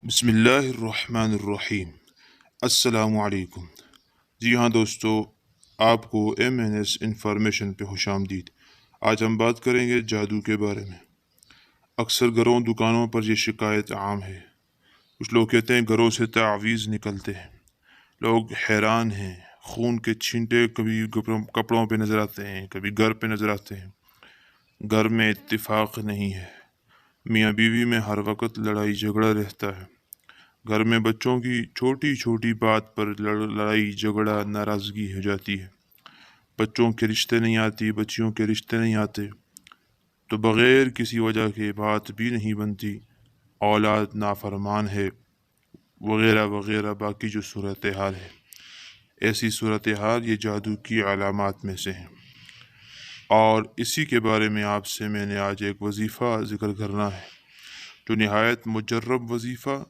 بسم اللہ الرحمن الرحیم۔ السلام علیکم۔ جی ہاں دوستو، آپ کو MNS انفارمیشن پہ خوش آمدید۔ آج ہم بات کریں گے جادو کے بارے میں۔ اکثر گھروں دکانوں پر یہ شکایت عام ہے۔ کچھ لوگ کہتے ہیں گھروں سے تعویذ نکلتے ہیں۔ لوگ حیران ہیں، خون کے چھینٹے کبھی کپڑوں پہ نظر آتے ہیں، کبھی گھر پہ نظر آتے ہیں۔ گھر میں اتفاق نہیں ہے، میاں بیوی میں ہر وقت لڑائی جھگڑا رہتا ہے۔ گھر میں بچوں کی چھوٹی چھوٹی بات پر لڑائی جھگڑا ناراضگی ہو جاتی ہے۔ بچوں کے رشتے نہیں آتی، بچیوں کے رشتے نہیں آتے، تو بغیر کسی وجہ کے بات بھی نہیں بنتی، اولاد نافرمان ہے، وغیرہ وغیرہ باقی جو صورتحال ہے۔ ایسی صورتحال یہ جادو کی علامات میں سے ہیں، اور اسی کے بارے میں آپ سے میں نے آج ایک وظیفہ ذکر کرنا ہے، جو نہایت مجرب وظیفہ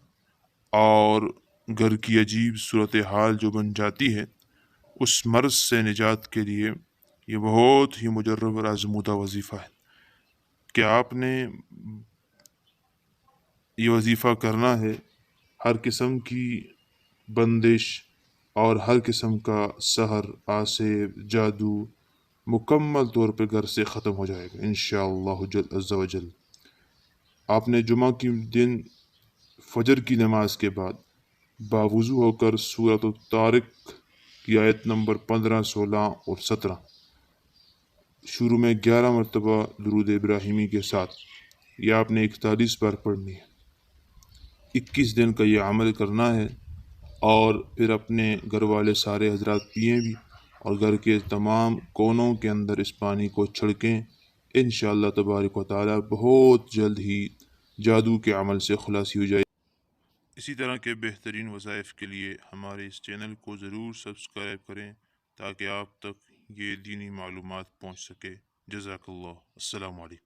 اور گھر کی عجیب صورتحال جو بن جاتی ہے، اس مرض سے نجات کے لیے یہ بہت ہی مجرب اور آزمودہ وظیفہ ہے کہ آپ نے یہ وظیفہ کرنا ہے۔ ہر قسم کی بندش اور ہر قسم کا سحر، آسیب، جادو مکمل طور پہ گھر سے ختم ہو جائے گا انشاءاللہ عز و جل۔ آپ نے جمعہ کے دن فجر کی نماز کے بعد باوضو ہو کر سورۃ الطارق کی آیت نمبر 15، 16 اور 17 شروع میں 11 مرتبہ درود ابراہیمی کے ساتھ یہ آپ نے 41 بار پڑھنی ہے۔ 21 دن کا یہ عمل کرنا ہے، اور پھر اپنے گھر والے سارے حضرات پئیں بھی، اور گھر کے تمام کونوں کے اندر اس پانی کو چھڑکیں۔ انشاءاللہ تبارک و تعالی بہت جلد ہی جادو کے عمل سے خلاصی ہو جائے۔ اسی طرح کے بہترین وظائف کے لیے ہمارے اس چینل کو ضرور سبسکرائب کریں، تاکہ آپ تک یہ دینی معلومات پہنچ سکے۔ جزاک اللہ۔ السلام علیکم۔